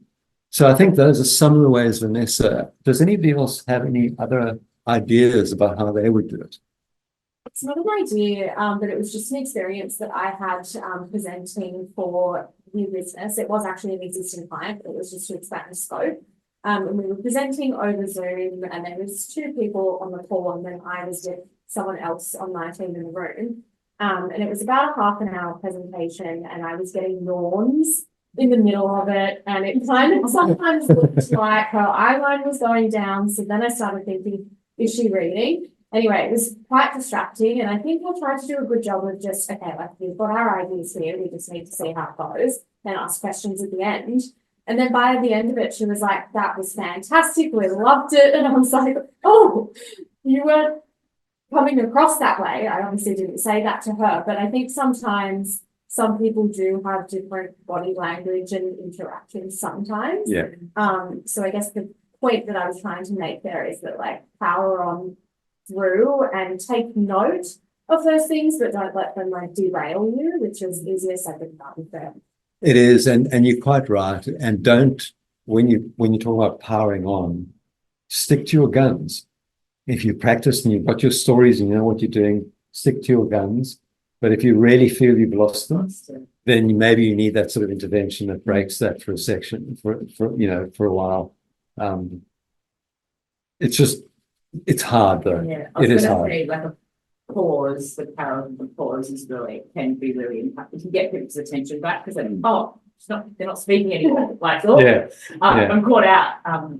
So I think those are some of the ways, Vanessa. Does anybody else have any other ideas about how they would do it? It's not an idea, but it was just an experience that I had presenting for new business. It was actually an existing client, but it was just to expand the scope. And we were presenting over Zoom, and there was two people on the call, and then I was with someone else on my team in the room. And it was about a half an hour presentation, and I was getting yawns in the middle of it, and it kind of sometimes looked like her eyeline was going down. So then I started thinking, is she reading? Anyway, it was quite distracting, and I think we'll try to do a good job of just, okay, like we've got our ideas here, we just need to see how it goes, then ask questions at the end. And then by the end of it, she was like, that was fantastic, we loved it. And I was like, oh, you weren't coming across that way. I obviously didn't say that to her, but I think sometimes some people do have different body language and interactions sometimes. Yeah. So I guess the point that I was trying to make there is that, like, power on through and take note of those things, but don't let them like derail you, which is easier said than done. It is, and you're quite right. And don't, when you talk about powering on, stick to your guns. If you practice and you've got your stories and you know what you're doing, stick to your guns. But if you really feel you've lost them, then maybe you need that sort of intervention that breaks that for a section, for a while. It's hard though. Yeah, it is hard. Say, like a pause, the power of the pause is can be really impactful to get people's attention back, because they're not speaking anymore. Like, I'm caught out.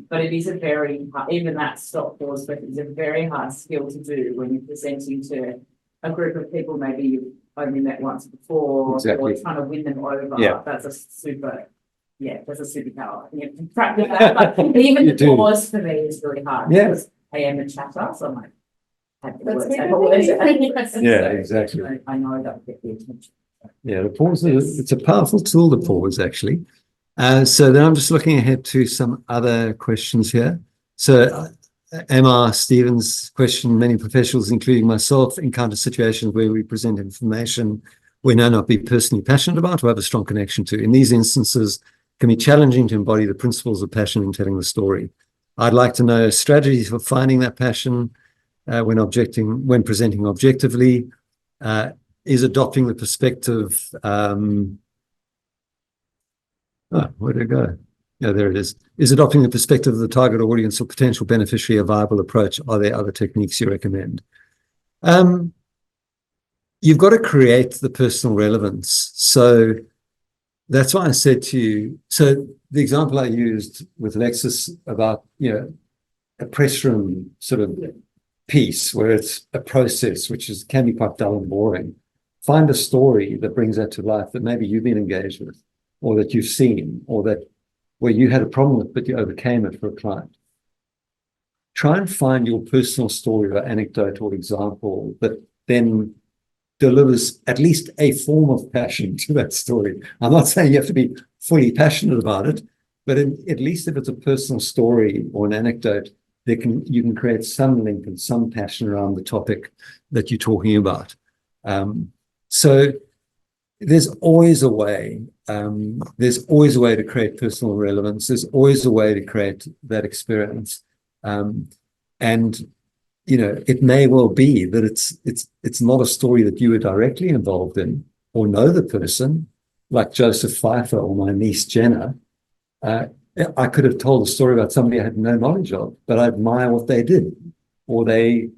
But it is a very hard, even that stop pause, but it's a very hard skill to do when you're presenting to a group of people maybe you've only met once before, exactly. Or trying to win them over. Yeah. That's a superpower. You have to practice that. But even the pause for me is really hard. Yeah. Because I am a chatter, so I'm like, yeah, exactly. I know that get the attention. Yeah, the pause it's a powerful tool, the pause, actually. So then I'm just looking ahead to some other questions here. So MR Stevens' question: many professionals, including myself, encounter situations where we present information we may not be personally passionate about or have a strong connection to. In these instances, it can be challenging to embody the principles of passion in telling the story. I'd like to know strategies for finding that passion when presenting objectively. Is adopting the perspective. Where'd it go? Yeah, there it is. Is adopting the perspective of the target audience or potential beneficiary a viable approach? Are there other techniques you recommend? You've got to create the personal relevance. So that's why I said to you, so the example I used with Alexis about, a press room sort of piece where it's a process, which can be quite dull and boring. Find a story that brings that to life that maybe you've been engaged with, or that you've seen, or that where you had a problem with, but you overcame it for a client. Try and find your personal story or anecdote or example that then delivers at least a form of passion to that story. I'm not saying you have to be fully passionate about it, but at least if it's a personal story or an anecdote, you can create some link and some passion around the topic that you're talking about. So there's always a way. There's always a way to create personal relevance. There's always a way to create that experience. And it may well be that it's not a story that you were directly involved in or know the person, like Joseph Pfeiffer or my niece Jenna. I could have told a story about somebody I had no knowledge of, but I admire what they did, or they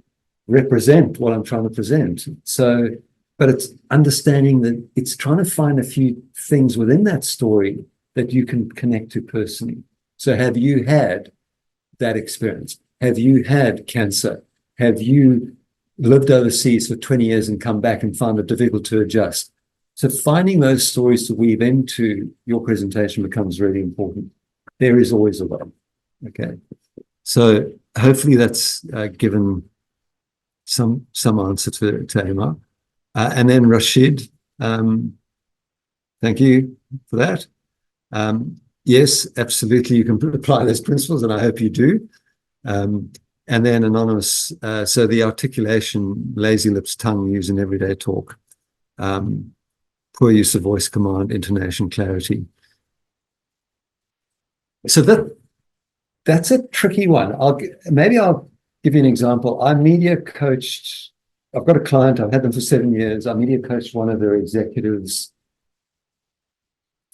represent what I'm trying to present. So, but it's understanding that it's trying to find a few things within that story that you can connect to personally. So have you had that experience? Have you had cancer? Have you lived overseas for 20 years and come back and found it difficult to adjust. So finding those stories to weave into your presentation becomes really important. There is always a way. Okay. So hopefully that's given some answer to Emma. And then Rashid, thank you for that. Yes, absolutely, you can apply those principles, and I hope you do. And then Anonymous, so the articulation, lazy lips, tongue used in everyday talk, poor use of voice command, intonation, clarity. So that's a tricky one. Maybe I'll give you an example. I media coached, I've got a client, I've had them for 7 years. I media coached one of their executives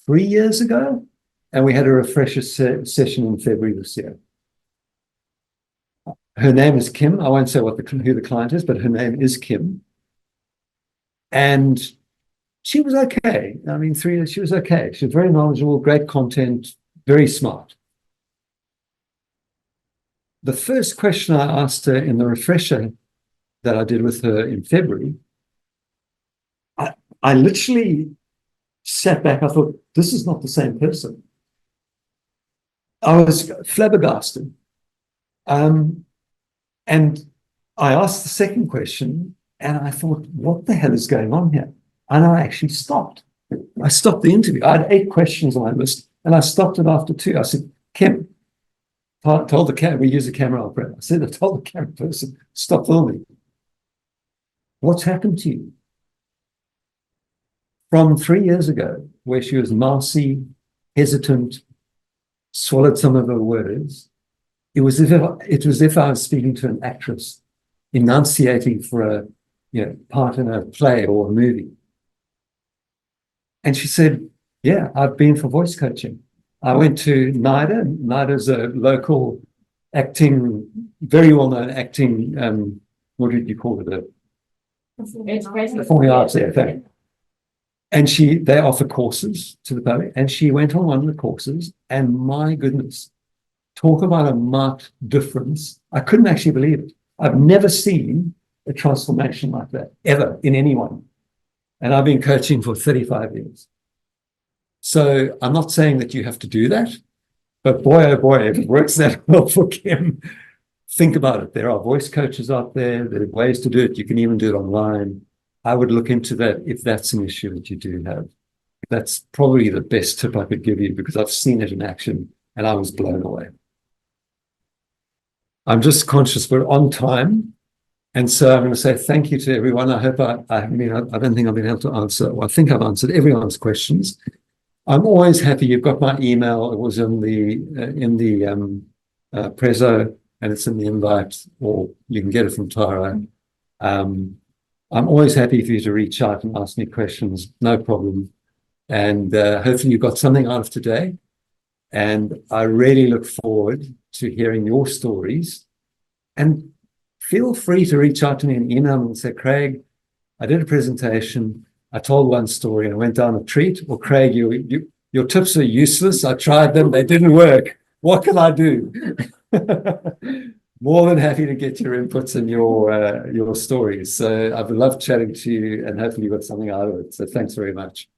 3 years ago, and we had a refresher session in February this year. Her name is Kim. I won't say who the client is, but her name is Kim. And she was okay. I mean, 3 years, she was okay. She was very knowledgeable, great content, very smart. The first question I asked her in the refresher that I did with her in February, I literally sat back. I thought, this is not the same person. I was flabbergasted. And I asked the second question, and I thought, what the hell is going on here? And I actually stopped. I stopped the interview. I had 8 questions on my list, and I stopped it after 2. I said, Kim, told the camera, we use a camera operator. I said, I told the camera person, stop filming. What's happened to you? From 3 years ago, where she was mousy, hesitant, swallowed some of her words, it was as if I was speaking to an actress, enunciating for a part in a play or a movie. And she said, yeah, I've been for voice coaching. I went to NIDA. NIDA's a local acting, very well-known acting, what did you call it? Performing arts, yeah, thank you. And they offer courses to the public, and she went on one of the courses, and my goodness, talk about a marked difference. I couldn't actually believe it. I've never seen a transformation like that, ever, in anyone. And I've been coaching for 35 years. So I'm not saying that you have to do that, but boy, oh boy, if it works that well for Kim, think about it. There are voice coaches out there. There are ways to do it. You can even do it online. I would look into that if that's an issue that you do have. That's probably the best tip I could give you, because I've seen it in action and I was blown away. I'm just conscious we're on time. And so I'm going to say thank you to everyone. I hope I don't think I've been able to answer, well, I think I've answered everyone's questions. I'm always happy. You've got my email. It was in the Prezzo, and it's in the invite, or you can get it from Tara. I'm always happy for you to reach out and ask me questions. No problem. And hopefully you got something out of today. And I really look forward to hearing your stories. And feel free to reach out to me and email me and say, Craig, I did a presentation. I told one story and I went down a treat. Or Craig, your tips are useless. I tried them. They didn't work. What can I do? More than happy to get your inputs and your stories. So I've loved chatting to you, and hopefully you got something out of it. So thanks very much.